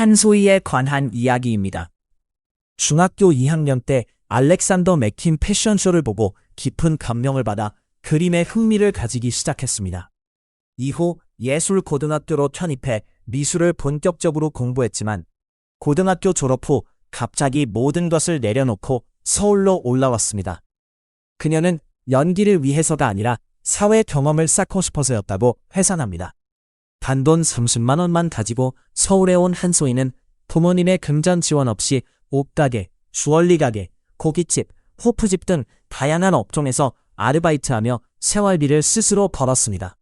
한소희에 관한 이야기입니다. 중학교 2학년 때 알렉산더 맥퀸 패션쇼를 보고 깊은 감명을 받아 그림에 흥미를 가지기 시작했습니다. 이후 예술고등학교로 편입해 미술을 본격적으로 공부했지만 고등학교 졸업 후 갑자기 모든 것을 내려놓고 서울로 올라왔습니다. 그녀는 연기를 위해서가 아니라 사회 경험을 쌓고 싶어서였다고 회상합니다. 단돈 30만 원만 가지고 서울에 온 한소희는 부모님의 금전 지원 없이 옷가게, 주얼리 가게, 고깃집, 호프집 등 다양한 업종에서 아르바이트하며 생활비를 스스로 벌었습니다.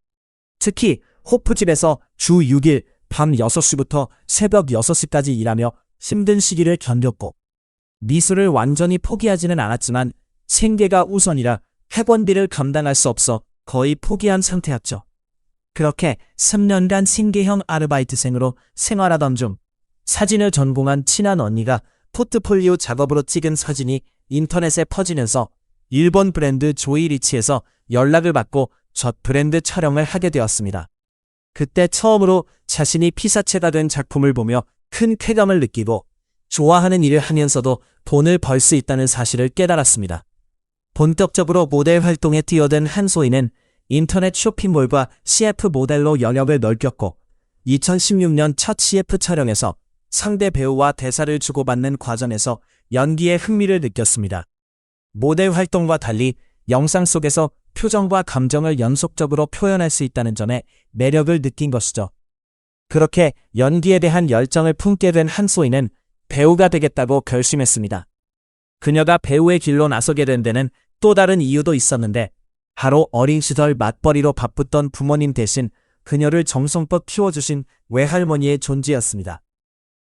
특히 호프집에서 주 6일 밤 6시부터 새벽 6시까지 일하며 힘든 시기를 견뎠고 미술을 완전히 포기하지는 않았지만 생계가 우선이라 학원비를 감당할 수 없어 거의 포기한 상태였죠. 그렇게 3년간 생계형 아르바이트생으로 생활하던 중 사진을 전공한 친한 언니가 포트폴리오 작업으로 찍은 사진이 인터넷에 퍼지면서 일본 브랜드 조이리치에서 연락을 받고 첫 브랜드 촬영을 하게 되었습니다. 그때 처음으로 자신이 피사체가 된 작품을 보며 큰 쾌감을 느끼고 좋아하는 일을 하면서도 돈을 벌 수 있다는 사실을 깨달았습니다. 본격적으로 모델 활동에 뛰어든 한소희는 인터넷 쇼핑몰과 CF 모델로 영역을 넓혔고 2016년 첫 CF 촬영에서 상대 배우와 대사를 주고받는 과정에서 연기에 흥미를 느꼈습니다. 모델 활동과 달리 영상 속에서 표정과 감정을 연속적으로 표현할 수 있다는 점에 매력을 느낀 것이죠. 그렇게 연기에 대한 열정을 품게 된 한소희는 배우가 되겠다고 결심했습니다. 그녀가 배우의 길로 나서게 된 데는 또 다른 이유도 있었는데 바로 어린 시절 맞벌이로 바쁘던 부모님 대신 그녀를 정성껏 키워주신 외할머니의 존재였습니다.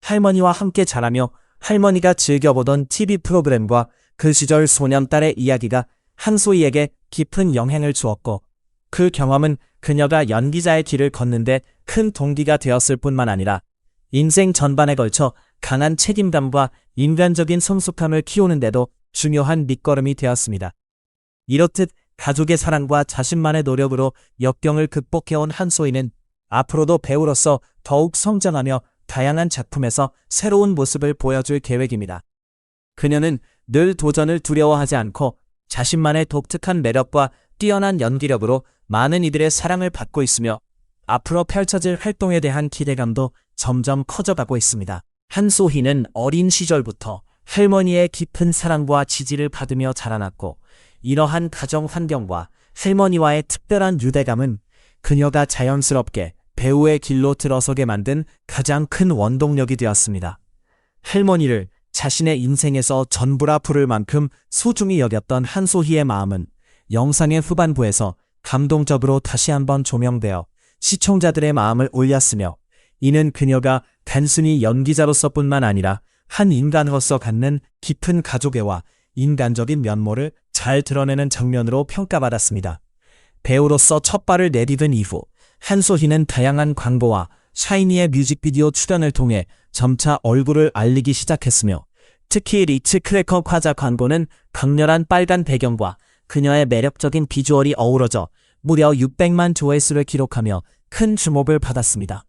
할머니와 함께 자라며 할머니가 즐겨보던 TV 프로그램과 그 시절 소년딸의 이야기가 한소희에게 깊은 영향을 주었고 그 경험은 그녀가 연기자의 길을 걷는데 큰 동기가 되었을 뿐만 아니라 인생 전반에 걸쳐 강한 책임감과 인간적인 성숙함을 키우는데도 중요한 밑거름이 되었습니다. 이렇듯 가족의 사랑과 자신만의 노력으로 역경을 극복해온 한소희는 앞으로도 배우로서 더욱 성장하며 다양한 작품에서 새로운 모습을 보여줄 계획입니다. 그녀는 늘 도전을 두려워하지 않고 자신만의 독특한 매력과 뛰어난 연기력으로 많은 이들의 사랑을 받고 있으며 앞으로 펼쳐질 활동에 대한 기대감도 점점 커져가고 있습니다. 한소희는 어린 시절부터 할머니의 깊은 사랑과 지지를 받으며 자라났고 이러한 가정 환경과 할머니와의 특별한 유대감은 그녀가 자연스럽게 배우의 길로 들어서게 만든 가장 큰 원동력이 되었습니다. 할머니를 자신의 인생에서 전부라 부를 만큼 소중히 여겼던 한소희의 마음은 영상의 후반부에서 감동적으로 다시 한번 조명되어 시청자들의 마음을 울렸으며 이는 그녀가 단순히 연기자로서뿐만 아니라 한 인간으로서 갖는 깊은 가족애와 인간적인 면모를 잘 드러내는 장면으로 평가받았습니다. 배우로서 첫 발을 내디딘 이후 한소희는 다양한 광고와 샤이니의 뮤직비디오 출연을 통해 점차 얼굴을 알리기 시작했으며 특히 리츠 크래커 과자 광고는 강렬한 빨간 배경과 그녀의 매력적인 비주얼이 어우러져 무려 600만 조회수를 기록하며 큰 주목을 받았습니다.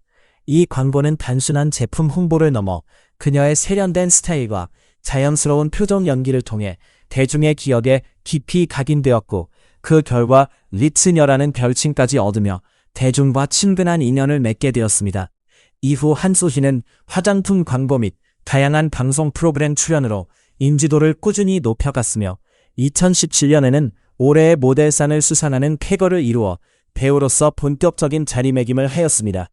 이 광고는 단순한 제품 홍보를 넘어 그녀의 세련된 스타일과 자연스러운 표정 연기를 통해 대중의 기억에 깊이 각인되었고 그 결과 리츠녀라는 별칭까지 얻으며 대중과 친근한 인연을 맺게 되었습니다. 이후 한소희는 화장품 광고 및 다양한 방송 프로그램 출연으로 인지도를 꾸준히 높여갔으며 2017년에는 올해의 모델상을 수상하는 쾌거를 이루어 배우로서 본격적인 자리매김을 하였습니다.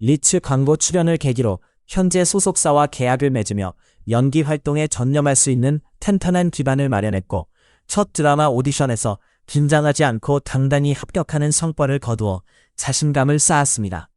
리츠 광고 출연을 계기로 현재 소속사와 계약을 맺으며 연기 활동에 전념할 수 있는 탄탄한 기반을 마련했고 첫 드라마 오디션에서 긴장하지 않고 당당히 합격하는 성과를 거두어 자신감을 쌓았습니다.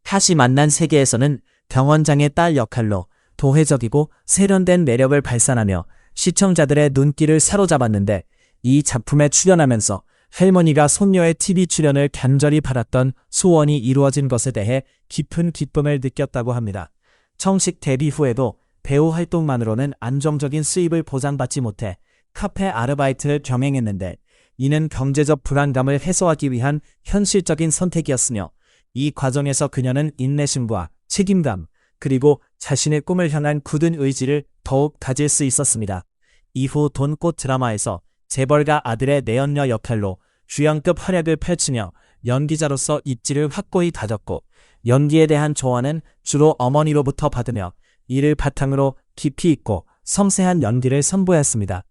다시 만난 세계에서는 병원장의 딸 역할로 도회적이고 세련된 매력을 발산하며 시청자들의 눈길을 사로잡았는데 이 작품에 출연하면서 할머니가 손녀의 TV 출연을 간절히 바랐던 소원이 이루어진 것에 대해 깊은 기쁨을 느꼈다고 합니다. 정식 데뷔 후에도 배우 활동만으로는 안정적인 수입을 보장받지 못해 카페 아르바이트를 병행했는데 이는 경제적 불안감을 해소하기 위한 현실적인 선택이었으며 이 과정에서 그녀는 인내심과 책임감, 그리고 자신의 꿈을 향한 굳은 의지를 더욱 다질 수 있었습니다. 이후 돈꽃 드라마에서 재벌가 아들의 내연녀 역할로 주연급 활약을 펼치며 연기자로서 입지를 확고히 다졌고 연기에 대한 조언은 주로 어머니로부터 받으며 이를 바탕으로 깊이 있고 섬세한 연기를 선보였습니다.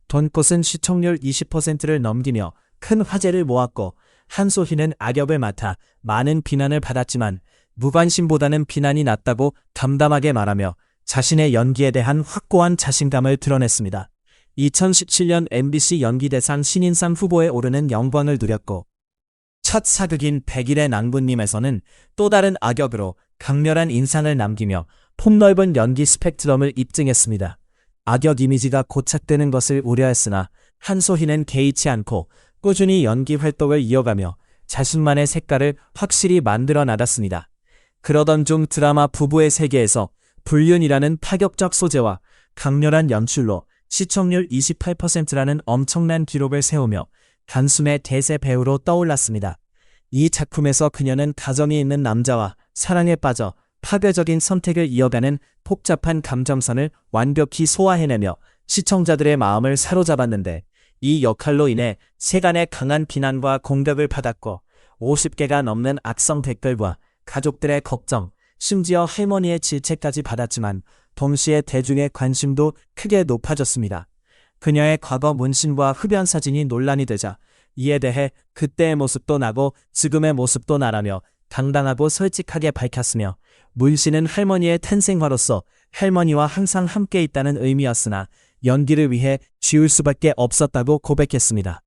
돈꽃은 시청률 20%를 넘기며 큰 화제를 모았고 한소희는 악역을 맡아 많은 비난을 받았지만 무관심보다는 비난이 낫다고 담담하게 말하며 자신의 연기에 대한 확고한 자신감을 드러냈습니다. 2017년 MBC 연기대상 신인상 후보에 오르는 영광을 누렸고 첫 사극인 백일의 낭부님에서는 또 다른 악역으로 강렬한 인상을 남기며 폭넓은 연기 스펙트럼을 입증했습니다. 악역 이미지가 고착되는 것을 우려했으나 한소희는 개의치 않고 꾸준히 연기 활동을 이어가며 자신만의 색깔을 확실히 만들어 나갔습니다. 그러던 중 드라마 부부의 세계에서 불륜이라는 파격적 소재와 강렬한 연출로 시청률 28%라는 엄청난 기록을 세우며 단숨에 대세 배우로 떠올랐습니다. 이 작품에서 그녀는 가정이 있는 남자와 사랑에 빠져 파괴적인 선택을 이어가는 복잡한 감정선을 완벽히 소화해내며 시청자들의 마음을 사로잡았는데 이 역할로 인해 세간의 강한 비난과 공격을 받았고 50개가 넘는 악성 댓글과 가족들의 걱정, 심지어 할머니의 질책까지 받았지만 동시에 대중의 관심도 크게 높아졌습니다. 그녀의 과거 문신과 흡연 사진이 논란이 되자 이에 대해 그때의 모습도 나고 지금의 모습도 나라며 당당하고 솔직하게 밝혔으며 문신은 할머니의 탄생화로서 할머니와 항상 함께 있다는 의미였으나 연기를 위해 지울 수밖에 없었다고 고백했습니다.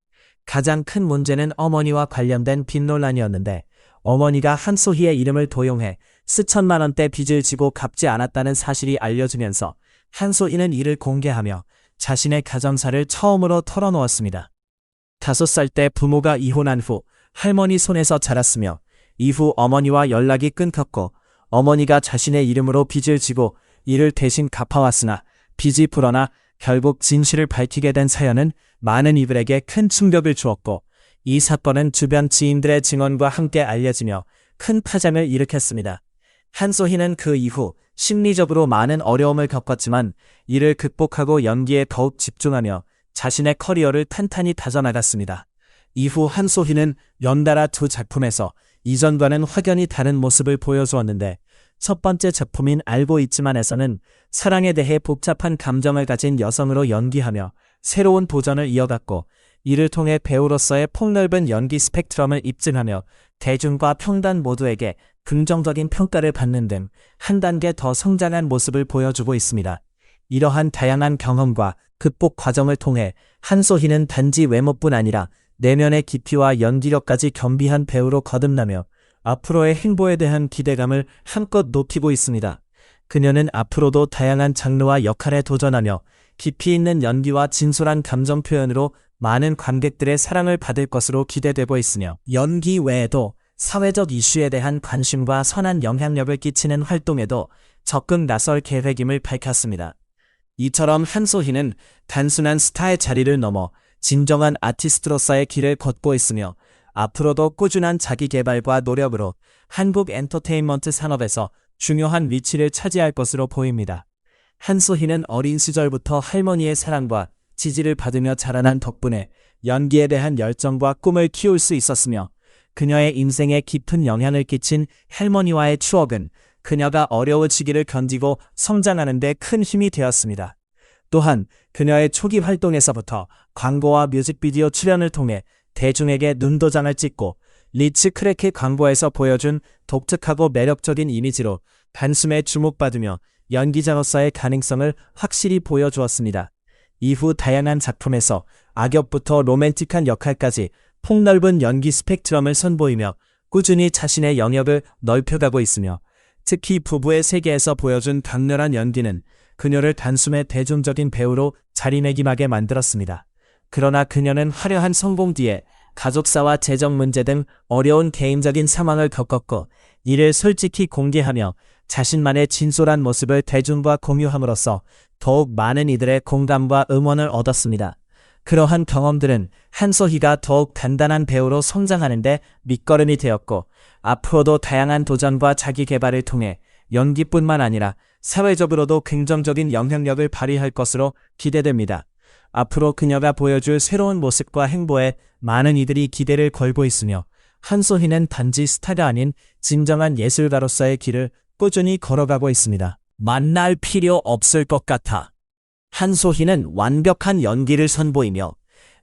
가장 큰 문제는 어머니와 관련된 빚 논란이었는데 어머니가 한소희의 이름을 도용해 수천만 원대 빚을 지고 갚지 않았다는 사실이 알려지면서 한소희는 이를 공개하며 자신의 가정사를 처음으로 털어놓았습니다. 5살 때 부모가 이혼한 후 할머니 손에서 자랐으며 이후 어머니와 연락이 끊겼고 어머니가 자신의 이름으로 빚을 지고 이를 대신 갚아왔으나 빚이 불어나 결국 진실을 밝히게 된 사연은 많은 이들에게 큰 충격을 주었고 이 사건은 주변 지인들의 증언과 함께 알려지며 큰 파장을 일으켰습니다. 한소희는 그 이후 심리적으로 많은 어려움을 겪었지만 이를 극복하고 연기에 더욱 집중하며 자신의 커리어를 탄탄히 다져나갔습니다. 이후 한소희는 연달아 2작품에서 이전과는 확연히 다른 모습을 보여주었는데 첫 번째 작품인 알고 있지만에서는 사랑에 대해 복잡한 감정을 가진 여성으로 연기하며 새로운 도전을 이어갔고 이를 통해 배우로서의 폭넓은 연기 스펙트럼을 입증하며 대중과 평단 모두에게 긍정적인 평가를 받는 등 한 단계 더 성장한 모습을 보여주고 있습니다. 이러한 다양한 경험과 극복 과정을 통해 한소희는 단지 외모뿐 아니라 내면의 깊이와 연기력까지 겸비한 배우로 거듭나며 앞으로의 행보에 대한 기대감을 한껏 높이고 있습니다. 그녀는 앞으로도 다양한 장르와 역할에 도전하며 깊이 있는 연기와 진솔한 감정 표현으로 많은 관객들의 사랑을 받을 것으로 기대되고 있으며 연기 외에도 사회적 이슈에 대한 관심과 선한 영향력을 끼치는 활동에도 적극 나설 계획임을 밝혔습니다. 이처럼 한소희는 단순한 스타의 자리를 넘어 진정한 아티스트로서의 길을 걷고 있으며 앞으로도 꾸준한 자기 개발과 노력으로 한국 엔터테인먼트 산업에서 중요한 위치를 차지할 것으로 보입니다. 한소희는 어린 시절부터 할머니의 사랑과 지지를 받으며 자라난 덕분에 연기에 대한 열정과 꿈을 키울 수 있었으며 그녀의 인생에 깊은 영향을 끼친 할머니와의 추억은 그녀가 어려운 시기를 견디고 성장하는 데 큰 힘이 되었습니다. 또한 그녀의 초기 활동에서부터 광고와 뮤직비디오 출연을 통해 대중에게 눈도장을 찍고 리츠 크래키 광고에서 보여준 독특하고 매력적인 이미지로 단숨에 주목받으며 연기자로서의 가능성을 확실히 보여주었습니다. 이후 다양한 작품에서 악역부터 로맨틱한 역할까지 폭넓은 연기 스펙트럼을 선보이며 꾸준히 자신의 영역을 넓혀가고 있으며 특히 부부의 세계에서 보여준 강렬한 연기는 그녀를 단숨에 대중적인 배우로 자리매김하게 만들었습니다. 그러나 그녀는 화려한 성공 뒤에 가족사와 재정 문제 등 어려운 개인적인 상황을 겪었고 이를 솔직히 공개하며 자신만의 진솔한 모습을 대중과 공유함으로써 더욱 많은 이들의 공감과 응원을 얻었습니다. 그러한 경험들은 한소희가 더욱 단단한 배우로 성장하는 데 밑거름이 되었고 앞으로도 다양한 도전과 자기 개발을 통해 연기뿐만 아니라 사회적으로도 긍정적인 영향력을 발휘할 것으로 기대됩니다. 앞으로 그녀가 보여줄 새로운 모습과 행보에 많은 이들이 기대를 걸고 있으며 한소희는 단지 스타가 아닌 진정한 예술가로서의 길을 꾸준히 걸어가고 있습니다. 만날 필요 없을 것 같아. 한소희는 완벽한 연기를 선보이며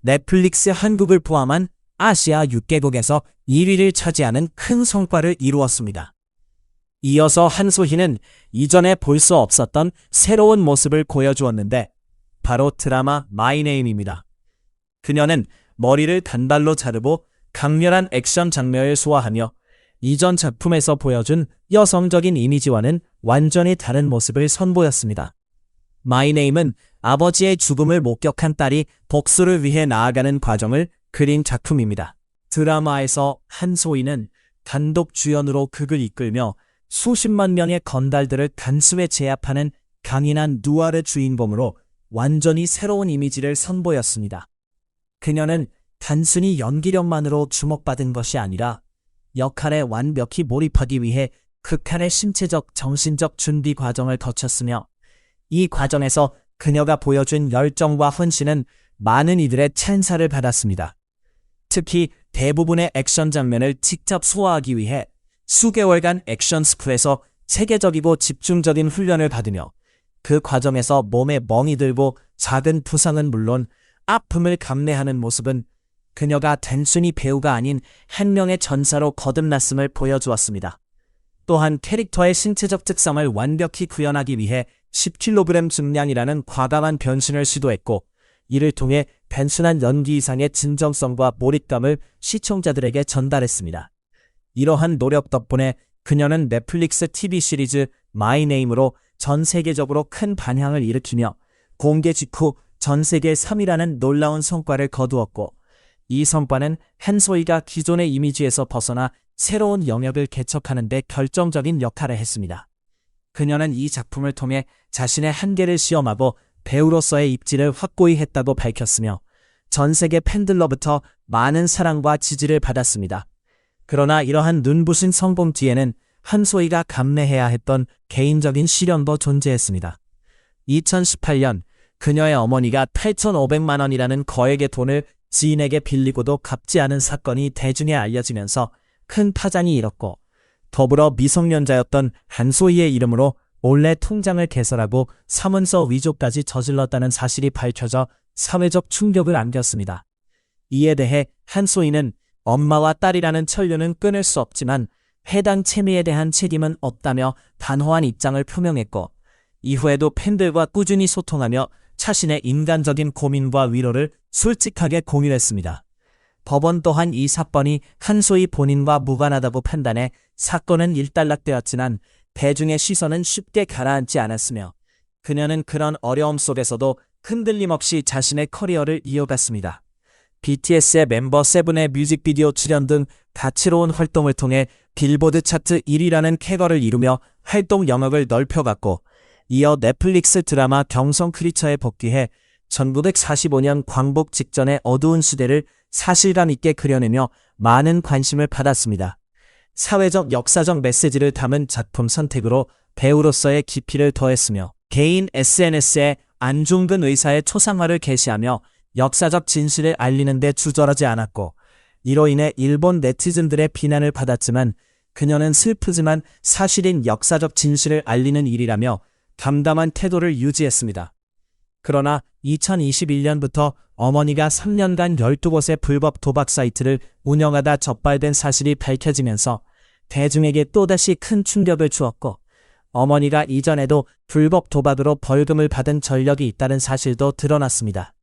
넷플릭스 한국을 포함한 아시아 6개국에서 1위를 차지하는 큰 성과를 이루었습니다. 이어서 한소희는 이전에 볼 수 없었던 새로운 모습을 보여주었는데 바로 드라마 마이 네임입니다. 그녀는 머리를 단발로 자르고 강렬한 액션 장면을 소화하며 이전 작품에서 보여준 여성적인 이미지와는 완전히 다른 모습을 선보였습니다. 마이 네임은 아버지의 죽음을 목격한 딸이 복수를 위해 나아가는 과정을 그린 작품입니다. 드라마에서 한소희는 단독 주연으로 극을 이끌며 수십만 명의 건달들을 단숨에 제압하는 강인한 누아르 주인공으로 완전히 새로운 이미지를 선보였습니다. 그녀는 단순히 연기력만으로 주목받은 것이 아니라 역할에 완벽히 몰입하기 위해 극한의 신체적, 정신적 준비 과정을 거쳤으며 이 과정에서 그녀가 보여준 열정과 헌신은 많은 이들의 찬사를 받았습니다. 특히 대부분의 액션 장면을 직접 소화하기 위해 수개월간 액션 스쿨에서 체계적이고 집중적인 훈련을 받으며 그 과정에서 몸에 멍이 들고 작은 부상은 물론 아픔을 감내하는 모습은 그녀가 단순히 배우가 아닌 한 명의 전사로 거듭났음을 보여주었습니다. 또한 캐릭터의 신체적 특성을 완벽히 구현하기 위해 10kg 증량이라는 과감한 변신을 시도했고 이를 통해 단순한 연기 이상의 진정성과 몰입감을 시청자들에게 전달했습니다. 이러한 노력 덕분에 그녀는 넷플릭스 TV 시리즈 마이 네임으로 전 세계적으로 큰 반향을 일으키며 공개 직후 전 세계 3위라는 놀라운 성과를 거두었고 이 성과는 한소희가 기존의 이미지에서 벗어나 새로운 영역을 개척하는 데 결정적인 역할을 했습니다. 그녀는 이 작품을 통해 자신의 한계를 시험하고 배우로서의 입지를 확고히 했다고 밝혔으며 전 세계 팬들로부터 많은 사랑과 지지를 받았습니다. 그러나 이러한 눈부신 성공 뒤에는 한소희가 감내해야 했던 개인적인 시련도 존재했습니다. 2018년 그녀의 어머니가 8,500만 원이라는 거액의 돈을 지인에게 빌리고도 갚지 않은 사건이 대중에 알려지면서 큰 파장이 일었고 더불어 미성년자였던 한소희의 이름으로 몰래 통장을 개설하고 사문서 위조까지 저질렀다는 사실이 밝혀져 사회적 충격을 안겼습니다. 이에 대해 한소희는 엄마와 딸이라는 천류는 끊을 수 없지만 해당 채미에 대한 책임은 없다며 단호한 입장을 표명했고 이후에도 팬들과 꾸준히 소통하며 자신의 인간적인 고민과 위로를 솔직하게 공유했습니다. 법원 또한 이 사건이 한소희 본인과 무관하다고 판단해 사건은 일단락되었지만 대중의 시선은 쉽게 가라앉지 않았으며 그녀는 그런 어려움 속에서도 흔들림 없이 자신의 커리어를 이어갔습니다. BTS의 멤버 세븐의 뮤직비디오 출연 등 다채로운 활동을 통해 빌보드 차트 1위라는 쾌거를 이루며 활동 영역을 넓혀갔고 이어 넷플릭스 드라마 경성 크리처에 복귀해 1945년 광복 직전의 어두운 시대를 사실감 있게 그려내며 많은 관심을 받았습니다. 사회적 역사적 메시지를 담은 작품 선택으로 배우로서의 깊이를 더했으며 개인 SNS에 안중근 의사의 초상화를 게시하며 역사적 진실을 알리는 데 주저하지 않았고 이로 인해 일본 네티즌들의 비난을 받았지만 그녀는 슬프지만 사실인 역사적 진실을 알리는 일이라며 담담한 태도를 유지했습니다. 그러나 2021년부터 어머니가 3년간 12곳의 불법 도박 사이트를 운영하다 적발된 사실이 밝혀지면서 대중에게 또다시 큰 충격을 주었고 어머니가 이전에도 불법 도박으로 벌금을 받은 전력이 있다는 사실도 드러났습니다.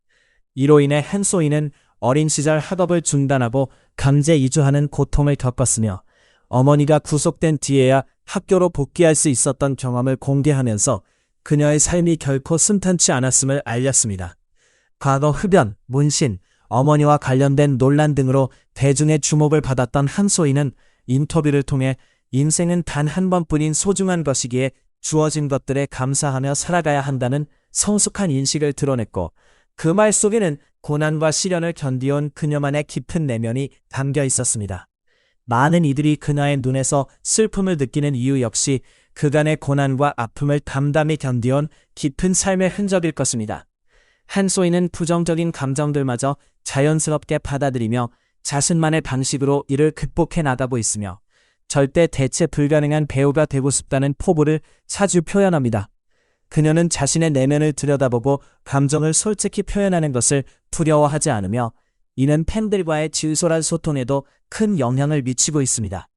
이로 인해 한소희는 어린 시절 학업을 중단하고 강제 이주하는 고통을 겪었으며 어머니가 구속된 뒤에야 학교로 복귀할 수 있었던 경험을 공개하면서 그녀의 삶이 결코 순탄치 않았음을 알렸습니다. 과거 흡연, 문신, 어머니와 관련된 논란 등으로 대중의 주목을 받았던 한소희는 인터뷰를 통해 인생은 단 한 번뿐인 소중한 것이기에 주어진 것들에 감사하며 살아가야 한다는 성숙한 인식을 드러냈고 그 말 속에는 고난과 시련을 견디온 그녀만의 깊은 내면이 담겨 있었습니다. 많은 이들이 그녀의 눈에서 슬픔을 느끼는 이유 역시 그간의 고난과 아픔을 담담히 견디온 깊은 삶의 흔적일 것입니다. 한소희는 부정적인 감정들마저 자연스럽게 받아들이며 자신만의 방식으로 이를 극복해 나가고 있으며 절대 대체 불가능한 배우가 되고 싶다는 포부를 자주 표현합니다. 그녀는 자신의 내면을 들여다보고 감정을 솔직히 표현하는 것을 두려워하지 않으며 이는 팬들과의 진솔한 소통에도 큰 영향을 미치고 있습니다.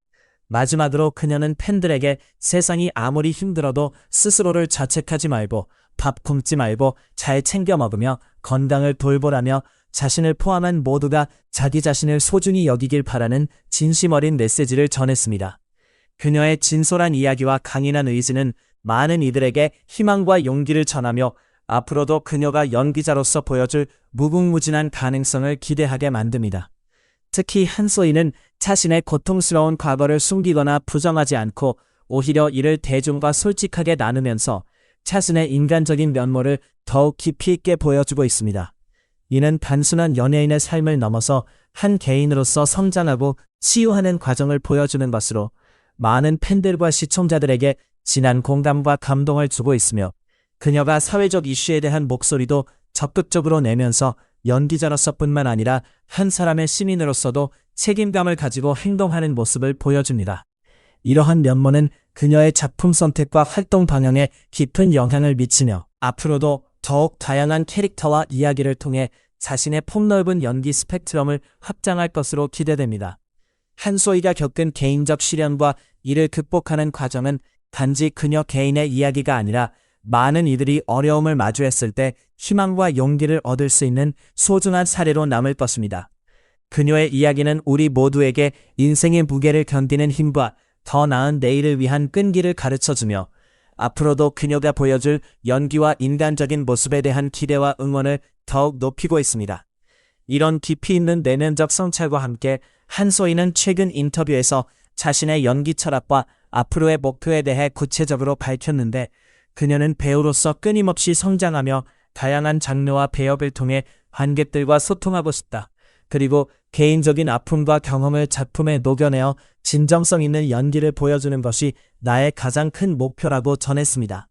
마지막으로 그녀는 팬들에게 세상이 아무리 힘들어도 스스로를 자책하지 말고 밥 굶지 말고 잘 챙겨 먹으며 건강을 돌보라며 자신을 포함한 모두가 자기 자신을 소중히 여기길 바라는 진심 어린 메시지를 전했습니다. 그녀의 진솔한 이야기와 강인한 의지는 많은 이들에게 희망과 용기를 전하며 앞으로도 그녀가 연기자로서 보여줄 무궁무진한 가능성을 기대하게 만듭니다. 특히 한소희는 자신의 고통스러운 과거를 숨기거나 부정하지 않고 오히려 이를 대중과 솔직하게 나누면서 자신의 인간적인 면모를 더욱 깊이 있게 보여주고 있습니다. 이는 단순한 연예인의 삶을 넘어서 한 개인으로서 성장하고 치유하는 과정을 보여주는 것으로 많은 팬들과 시청자들에게 진한 공감과 감동을 주고 있으며 그녀가 사회적 이슈에 대한 목소리도 적극적으로 내면서 연기자로서뿐만 아니라 한 사람의 시민으로서도 책임감을 가지고 행동하는 모습을 보여줍니다. 이러한 면모는 그녀의 작품 선택과 활동 방향에 깊은 영향을 미치며 앞으로도 더욱 다양한 캐릭터와 이야기를 통해 자신의 폭넓은 연기 스펙트럼을 확장할 것으로 기대됩니다. 한소희가 겪은 개인적 시련과 이를 극복하는 과정은 단지 그녀 개인의 이야기가 아니라 많은 이들이 어려움을 마주했을 때 희망과 용기를 얻을 수 있는 소중한 사례로 남을 것입니다. 그녀의 이야기는 우리 모두에게 인생의 무게를 견디는 힘과 더 나은 내일을 위한 끈기를 가르쳐주며 앞으로도 그녀가 보여줄 연기와 인간적인 모습에 대한 기대와 응원을 더욱 높이고 있습니다. 이런 깊이 있는 내면적 성찰과 함께 한소희는 최근 인터뷰에서 자신의 연기 철학과 앞으로의 목표에 대해 구체적으로 밝혔는데 그녀는 배우로서 끊임없이 성장하며 다양한 장르와 배역을 통해 관객들과 소통하고 싶다. 그리고 개인적인 아픔과 경험을 작품에 녹여내어 진정성 있는 연기를 보여주는 것이 나의 가장 큰 목표라고 전했습니다.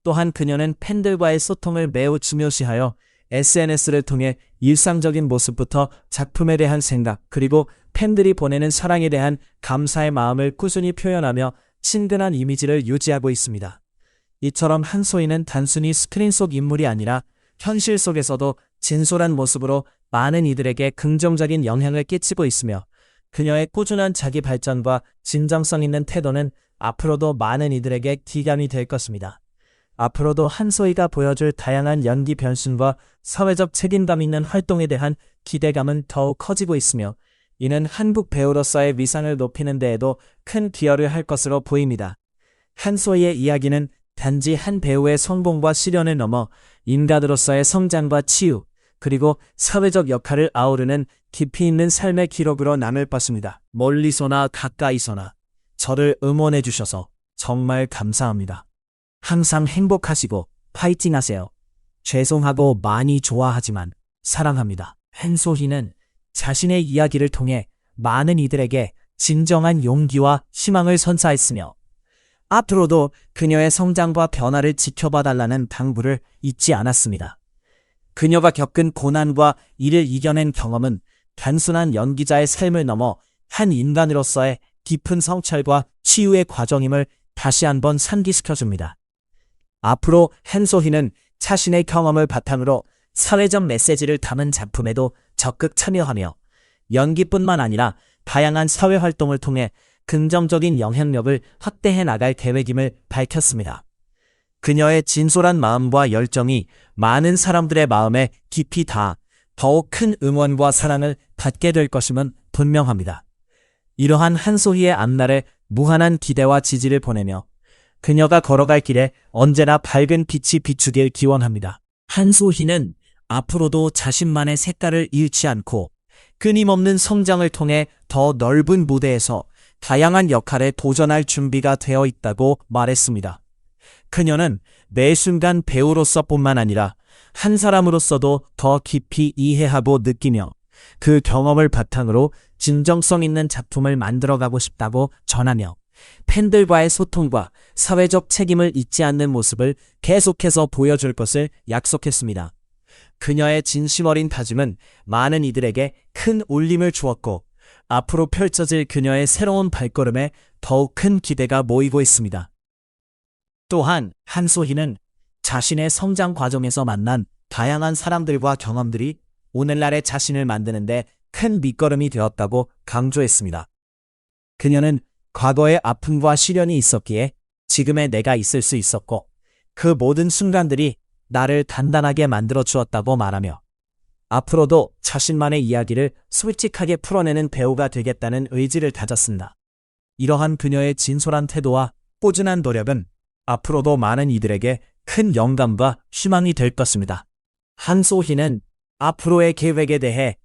또한 그녀는 팬들과의 소통을 매우 중요시하여 SNS를 통해 일상적인 모습부터 작품에 대한 생각 그리고 팬들이 보내는 사랑에 대한 감사의 마음을 꾸준히 표현하며 친근한 이미지를 유지하고 있습니다. 이처럼 한소희는 단순히 스크린 속 인물이 아니라 현실 속에서도 진솔한 모습으로 많은 이들에게 긍정적인 영향을 끼치고 있으며 그녀의 꾸준한 자기 발전과 진정성 있는 태도는 앞으로도 많은 이들에게 기감이 될 것입니다. 앞으로도 한소희가 보여줄 다양한 연기 변신과 사회적 책임감 있는 활동에 대한 기대감은 더욱 커지고 있으며 이는 한국 배우로서의 위상을 높이는 데에도 큰 기여를 할 것으로 보입니다. 한소희의 이야기는 단지 한 배우의 성공과 시련을 넘어 인간으로서의 성장과 치유, 그리고 사회적 역할을 아우르는 깊이 있는 삶의 기록으로 남을 것입니다. 멀리서나 가까이서나 저를 응원해 주셔서 정말 감사합니다. 항상 행복하시고 파이팅 하세요. 죄송하고 많이 좋아하지만 사랑합니다. 한소희는 자신의 이야기를 통해 많은 이들에게 진정한 용기와 희망을 선사했으며 앞으로도 그녀의 성장과 변화를 지켜봐달라는 당부를 잊지 않았습니다. 그녀가 겪은 고난과 이를 이겨낸 경험은 단순한 연기자의 삶을 넘어 한 인간으로서의 깊은 성찰과 치유의 과정임을 다시 한번 상기시켜줍니다. 앞으로 한소희는 자신의 경험을 바탕으로 사회적 메시지를 담은 작품에도 적극 참여하며 연기뿐만 아니라 다양한 사회활동을 통해 긍정적인 영향력을 확대해 나갈 계획임을 밝혔습니다. 그녀의 진솔한 마음과 열정이 많은 사람들의 마음에 깊이 닿아 더욱 큰 응원과 사랑을 받게 될 것임은 분명합니다. 이러한 한소희의 앞날에 무한한 기대와 지지를 보내며 그녀가 걸어갈 길에 언제나 밝은 빛이 비추길 기원합니다. 한소희는 앞으로도 자신만의 색깔을 잃지 않고 끊임없는 성장을 통해 더 넓은 무대에서 다양한 역할에 도전할 준비가 되어 있다고 말했습니다. 그녀는 매 순간 배우로서뿐만 아니라 한 사람으로서도 더 깊이 이해하고 느끼며 그 경험을 바탕으로 진정성 있는 작품을 만들어가고 싶다고 전하며 팬들과의 소통과 사회적 책임을 잊지 않는 모습을 계속해서 보여줄 것을 약속했습니다. 그녀의 진심 어린 다짐은 많은 이들에게 큰 울림을 주었고, 앞으로 펼쳐질 그녀의 새로운 발걸음에 더욱 큰 기대가 모이고 있습니다. 또한 한소희는 자신의 성장 과정에서 만난 다양한 사람들과 경험들이 오늘날의 자신을 만드는데 큰 밑거름이 되었다고 강조했습니다. 그녀는 과거의 아픔과 시련이 있었기에 지금의 내가 있을 수 있었고, 그 모든 순간들이 나를 단단하게 만들어 주었다고 말하며, 앞으로도 자신만의 이야기를 솔직하게 풀어내는 배우가 되겠다는 의지를 다졌습니다. 이러한 그녀의 진솔한 태도와 꾸준한 노력은 앞으로도 많은 이들에게 큰 영감과 희망이 될 것입니다. 한소희는 앞으로의 계획에 대해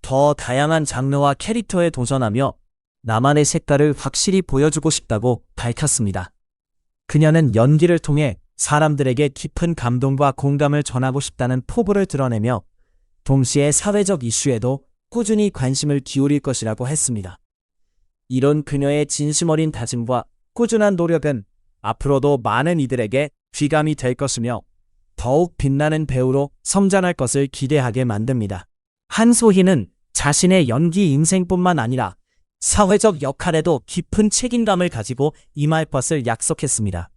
더 다양한 장르와 캐릭터에 도전하며 나만의 색깔을 확실히 보여주고 싶다고 밝혔습니다. 그녀는 연기를 통해 사람들에게 깊은 감동과 공감을 전하고 싶다는 포부를 드러내며 동시에 사회적 이슈에도 꾸준히 관심을 기울일 것이라고 했습니다. 이런 그녀의 진심 어린 다짐과 꾸준한 노력은 앞으로도 많은 이들에게 귀감이 될 것이며 더욱 빛나는 배우로 성장할 것을 기대하게 만듭니다. 한소희는 자신의 연기 인생뿐만 아니라 사회적 역할에도 깊은 책임감을 가지고 임할 것을 약속했습니다.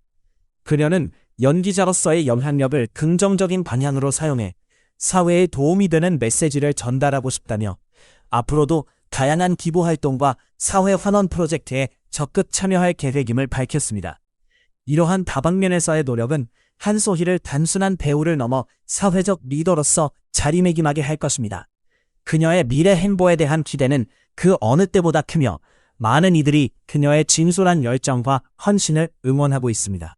그녀는 연기자로서의 영향력을 긍정적인 방향으로 사용해 사회에 도움이 되는 메시지를 전달하고 싶다며, 앞으로도 다양한 기부 활동과 사회 환원 프로젝트에 적극 참여할 계획임을 밝혔습니다. 이러한 다방면에서의 노력은 한소희를 단순한 배우를 넘어 사회적 리더로서 자리매김하게 할 것입니다. 그녀의 미래 행보에 대한 기대는 그 어느 때보다 크며 많은 이들이 그녀의 진솔한 열정과 헌신을 응원하고 있습니다.